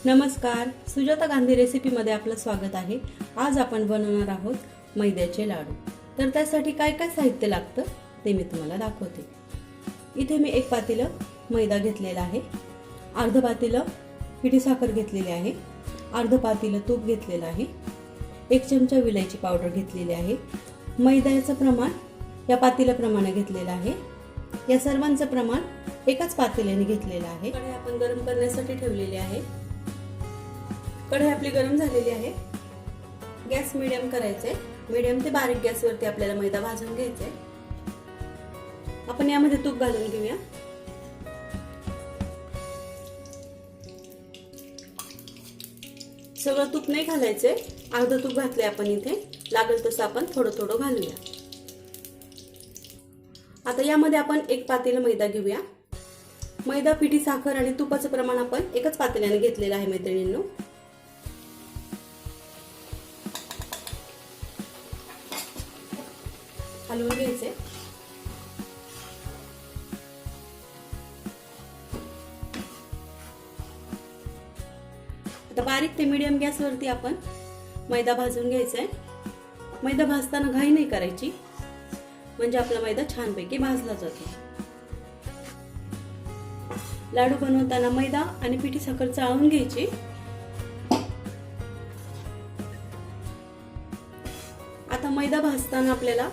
नमस्कार, सुजाता गांधी रेसिपीमध्ये आपलं स्वागत आहे। आज आपण बनवणार आहोत मैद्याचे लाडू। तर त्यासाठी काय काय साहित्य लागतं ते मी तुम्हाला दाखवते। इथे मी एक पातेलं मैदा घेतलेला आहे, अर्ध पातेलं पिठी साखर घेतलेली आहे, अर्ध पातेलं तूप घेतलेलं आहे, 1 चमचा विलायची पावडर घेतलेली आहे। मैद्याचं प्रमाण या पातेल्याप्रमाणे घेतलेलं आहे। या सर्वांचं प्रमाण एकाच पातेल्याने घेतलेलं आहे। कढई आपण गरम करण्यासाठी ठेवलेली आहे। कढई आपली गरम झालेली आहे। गॅस मीडियम करायचा आहे। मीडियम ते बारीक गॅसवरती आपल्याला मैदा भाजून घ्यायचा आहे। आपण यामध्ये तूप घालून घेऊया। सगळं तूप नाही घालायचंय, अर्ध तूप घातलंय आपण इथे। लागेल तसं आपण थोडं थोडं घालूया। आता यामध्ये आपण एक पातेलं मैदा घेऊया। मैदा, पिठी साखर आणि तुपाचं प्रमाण आपण एकच पातेल्याने घेतलेलं आहे मैत्रिणींनो। हलवून घ्यायचे। आता बारीक ते मीडियम गॅसवरती आपण मैदा भाजून घ्यायचा आहे। मैदा भाजताना घाई नाही करायची, म्हणजे आपला मैदा छानपैकी भाजला जातो। लाडू बनवताना मैदा आणि पिठी साखर चाळून घ्यायची। आता मैदा भाजताना आपल्याला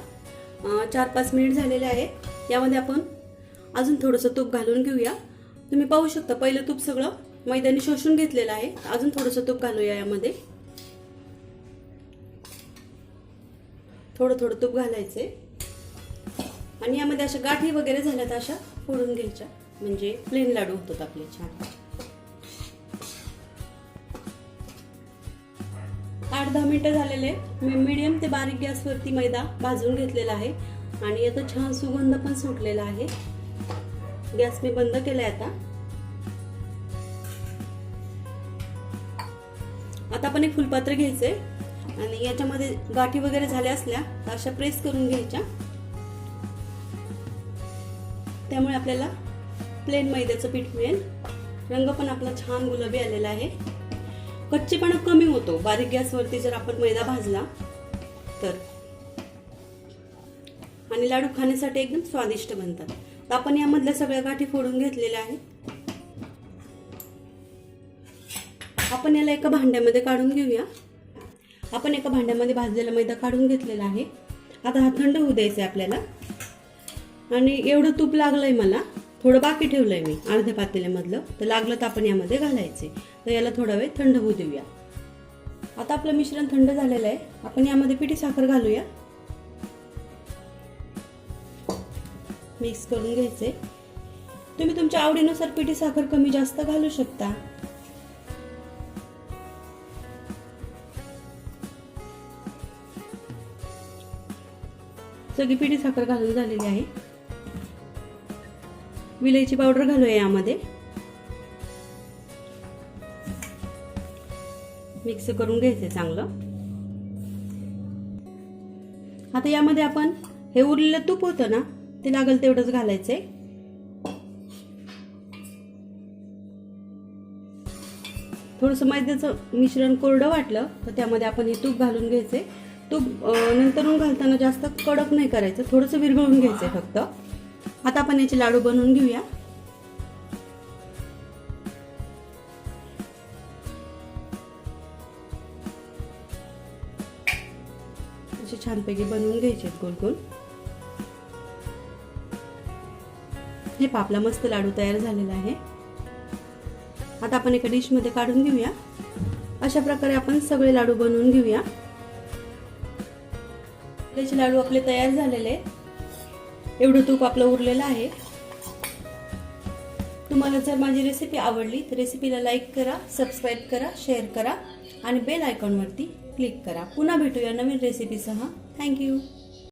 4-5 मिनिट झालेले आहेत। यामध्ये आपण अजून थोडंसं तूप घालून घेऊया। तुम्ही पाहू शकता पहिलं तूप सगळं मैद्याने शोषून घेतलेलं आहे। अजून थोडंसं तूप घालूया यामध्ये। थोडं थोडं तूप घालायचे आणि यामध्ये अशा गाठी वगैरे झाल्या तर अशा फोडून घ्यायच्या, म्हणजे प्लेन लाडू होतात आपले छान। 8-10 मिनिटं झालेले। मी मीडियम ते बारीक गॅसवरती मैदा भाजून घेतलेला आहे आणि याचा छान सुगंध पण सुटलेला आहे। गॅस मी बंद केलाय आता आपण एक फुलपात्र घ्यायचंय आणि याच्यामध्ये गाठी वगैरे झाल्या असल्या तर अशा प्रेस करून घ्यायच्या। त्यामुळे आपल्याला प्लेन मैद्याचं पीठ मिळेल। रंग पण आपला छान गुलाबी आलेला आहे। कच्चेपणा कमी होतो बारीक गॅसवरती जर आपण मैदा भाजला तर, आणि लाडू खाण्यासाठी एकदम स्वादिष्ट बनतात। तर आपण यामधल्या सगळ्या गाठी फोडून घेतलेल्या आहेत। आपण याला एका भांड्यामध्ये काढून घेऊया। आपण एका भांड्यामध्ये भाजलेला मैदा काढून घेतलेला आहे। आता हा थंड होऊ द्यायचा आहे आपल्याला। आणि एवढं तूप लागलंय मला, थोडं बाकी ठेवलंय मी अर्ध्या पातेल्यामधलं, तर लागलं तर आपण यामध्ये घालायचे। तर याला थोडा वेळ थंड होऊ देऊया। आता आपलं मिश्रण थंड झालेलं आहे। आपण यामध्ये पिठी साखर घालूया। मिक्स करून घ्यायचे। तुम्ही तुमच्या आवडीनुसार पिठी साखर कमी जास्त घालू शकता। सगळी पिठी साखर घालून झालेली आहे। विलायची पावडर घालूया यामध्ये। मिक्स करून घ्यायचे चांगलं। आता यामध्ये आपण हे उरलेलं तूप होतं ना, ते लागेल तेवढंच घालायचंय। थोडंसं मैद्याचं मिश्रण कोरडं वाटलं तर त्यामध्ये आपण हे तूप घालून घ्यायचे। तूप नंतरून घालताना जास्त कडक नाही करायचं, थोडंसं विरघळून घ्यायचंय फक्त। आता आपण याचे लाडू बनवून घेऊया। असे छानपैकी बनवून घ्यायचे गोल गोल। हे आपला मस्त लाडू तयार झालेला आहे। आता आपण एका डिश मध्ये काढून घेऊया। अशा प्रकारे आपण सगळे लाडू बनवून घेऊया। त्याचे लाडू आपले तयार झालेले आहेत। एवढं तूप आपलं उरलेलं आहे। तुम्हाला जर माझी रेसिपी आवडली तर रेसिपीला लाईक करा, सबस्क्राईब करा, शेअर करा आणि बेल आयकॉनवरती क्लिक करा। पुन्हा भेटूया नवीन रेसिपीसह। थँक्यू।